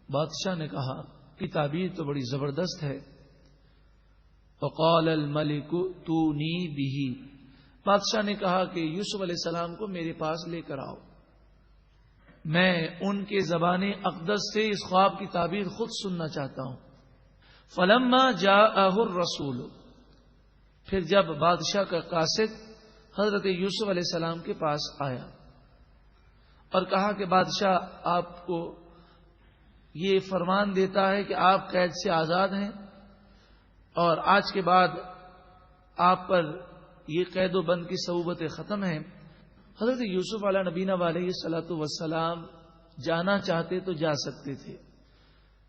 بادشاہ نے کہا کہ تعبیر تو بڑی زبردست ہے. فقال الملک تونی بہ، بادشاہ نے کہا کہ یوسف علیہ السلام کو میرے پاس لے کر آؤ، میں ان کے زبان اقدس سے اس خواب کی تعبیر خود سننا چاہتا ہوں. فلما جاءہ الرسول، پھر جب بادشاہ کا قاصد حضرت یوسف علیہ السلام کے پاس آیا اور کہا کہ بادشاہ آپ کو یہ فرمان دیتا ہے کہ آپ قید سے آزاد ہیں اور آج کے بعد آپ پر یہ قید و بند کی صعوبتیں ختم ہیں. حضرت یوسف علیہ نبینا علیہ الصلوۃ والسلام جانا چاہتے تو جا سکتے تھے،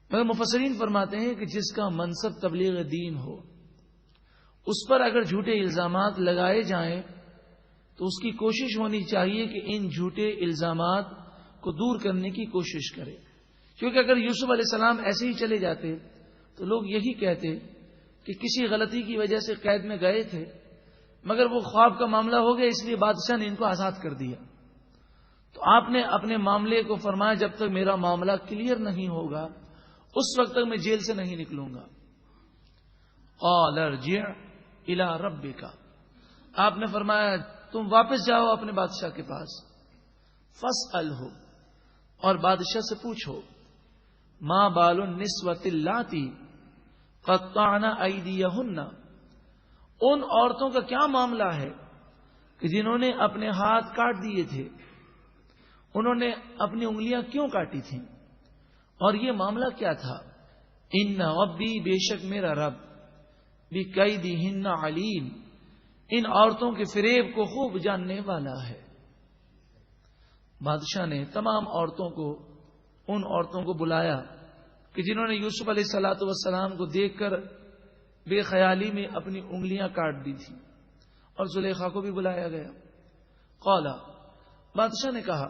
مگر مفسرین فرماتے ہیں کہ جس کا منصب تبلیغ دین ہو اس پر اگر جھوٹے الزامات لگائے جائیں تو اس کی کوشش ہونی چاہیے کہ ان جھوٹے الزامات کو دور کرنے کی کوشش کرے، کیونکہ اگر یوسف علیہ السلام ایسے ہی چلے جاتے تو لوگ یہی کہتے کہ کسی غلطی کی وجہ سے قید میں گئے تھے مگر وہ خواب کا معاملہ ہو گیا اس لیے بادشاہ نے ان کو آزاد کر دیا. تو آپ نے اپنے معاملے کو فرمایا جب تک میرا معاملہ کلیئر نہیں ہوگا اس وقت تک میں جیل سے نہیں نکلوں گا. قال ارجع الی ربک، آپ نے فرمایا تم واپس جاؤ اپنے بادشاہ کے پاس. فاسألہ، اور بادشاہ سے پوچھو ما بال النسوۃ اللاتی قطعن ایدیہن، ان عورتوں کا کیا معاملہ ہے کہ جنہوں نے اپنے ہاتھ کاٹ دیے تھے، انہوں نے اپنی انگلیاں کیوں کاٹی تھیں اور یہ معاملہ کیا تھا. ان ربی، بے شک میرا رب، بکیدہن علیم، ان عورتوں کے فریب کو خوب جاننے والا ہے. بادشاہ نے تمام عورتوں کو، ان عورتوں کو بلایا کہ جنہوں نے یوسف علیہ الصلوۃ والسلام کو دیکھ کر بے خیالی میں اپنی انگلیاں کاٹ دی تھی، اور زلیخا کو بھی بلایا گیا. قال، بادشاہ نے کہا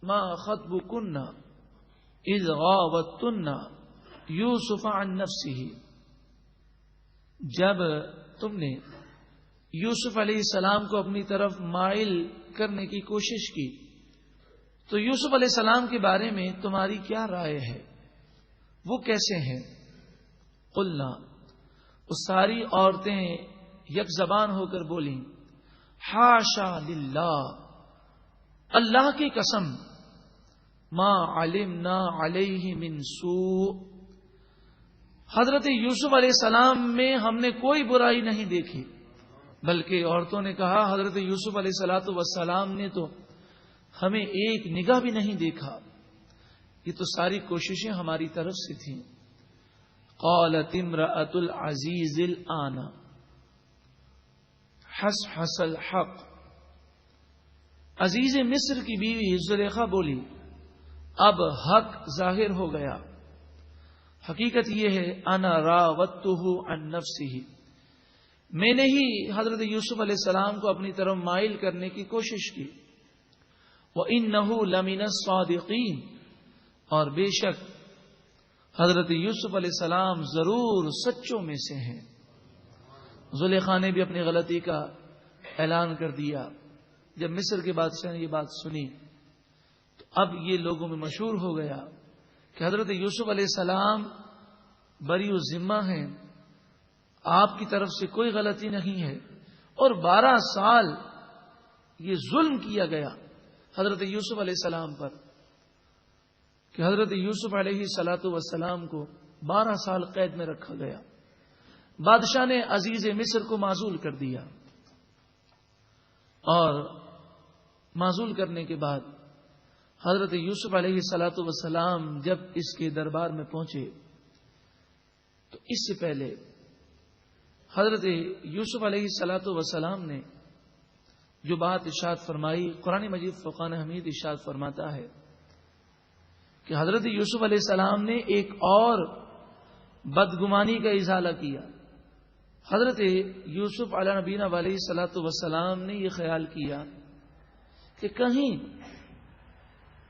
ما خطبکن اذ غاوتن یوسف عن نفسہ، جب تم نے یوسف علیہ السلام کو اپنی طرف مائل کرنے کی کوشش کی تو یوسف علیہ السلام کے بارے میں تمہاری کیا رائے ہے، وہ کیسے ہیں. قلنا، وہ ساری عورتیں یک زبان ہو کر بولیں حاشا للہ، اللہ کی قسم، ما علمنا علیہ من سوء، حضرت یوسف علیہ السلام میں ہم نے کوئی برائی نہیں دیکھی. بلکہ عورتوں نے کہا حضرت یوسف علیہ الصلوۃ والسلام نے تو ہمیں ایک نگاہ بھی نہیں دیکھا، یہ تو ساری کوششیں ہماری طرف سے تھیں. قالت امرأۃ العزیز الآن حصحص الحق، عزیز مصر کی بیوی زلیخا بولی اب حق ظاہر ہو گیا. حقیقت یہ ہے انا راودتہ عن نفسہ، میں نے ہی حضرت یوسف علیہ السلام کو اپنی طرف مائل کرنے کی کوشش کی. وَإِنَّهُ لَمِنَ الصَّادِقِينَ، اور بے شک حضرت یوسف علیہ السلام ضرور سچوں میں سے ہیں. زلیخا نے بھی اپنی غلطی کا اعلان کر دیا. جب مصر کے بادشاہ نے یہ بات سنی تو اب یہ لوگوں میں مشہور ہو گیا کہ حضرت یوسف علیہ السلام بری الذمہ ہیں، آپ کی طرف سے کوئی غلطی نہیں ہے. اور 12 سال یہ ظلم کیا گیا حضرت یوسف علیہ السلام پر کہ حضرت یوسف علیہ الصلوۃ والسلام کو 12 سال قید میں رکھا گیا. بادشاہ نے عزیز مصر کو معزول کر دیا، اور معزول کرنے کے بعد حضرت یوسف علیہ الصلوۃ والسلام جب اس کے دربار میں پہنچے تو اس سے پہلے حضرت یوسف علیہ الصلوۃ والسلام نے جو بات ارشاد فرمائی، قرآن مجید فرقان حمید ارشاد فرماتا ہے کہ حضرت یوسف علیہ السلام نے ایک اور بدگمانی کا ازالہ کیا. حضرت یوسف علیہ نبینا علیہ الصلوۃ والسلام نے یہ خیال کیا کہ کہیں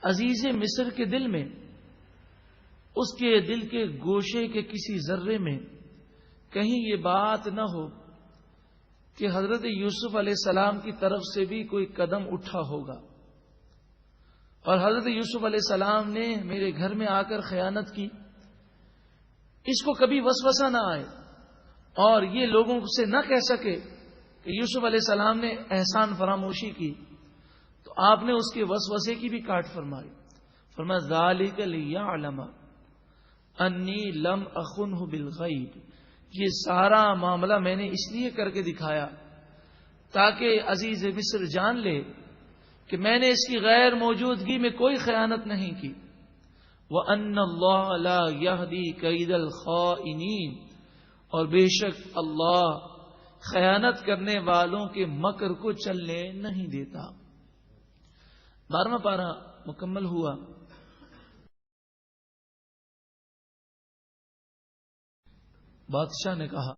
عزیز مصر کے دل میں، اس کے دل کے گوشے کے کسی ذرے میں کہیں یہ بات نہ ہو کہ حضرت یوسف علیہ السلام کی طرف سے بھی کوئی قدم اٹھا ہوگا. اور حضرت یوسف علیہ السلام نے میرے گھر میں آ کر خیانت کی، اس کو کبھی وسوسہ نہ آئے اور یہ لوگوں سے نہ کہہ سکے کہ یوسف علیہ السلام نے احسان فراموشی کی، تو آپ نے اس کے وسوسے کی بھی کاٹ فرمائی۔ فرمایا ذالک لیعلم انی لم اخنہ بالغیب، یہ سارا معاملہ میں نے اس لیے کر کے دکھایا تاکہ عزیز مصر جان لے کہ میں نے اس کی غیر موجودگی میں کوئی خیانت نہیں کی۔ وَأَنَّ اللَّهَ لَا يَهْدِي كَيْدَ الْخَائِنِينَ، اور بے شک اللہ خیانت کرنے والوں کے مکر کو چلنے نہیں دیتا۔ 12واں پارہ مکمل ہوا۔ بادشاہ نے کہا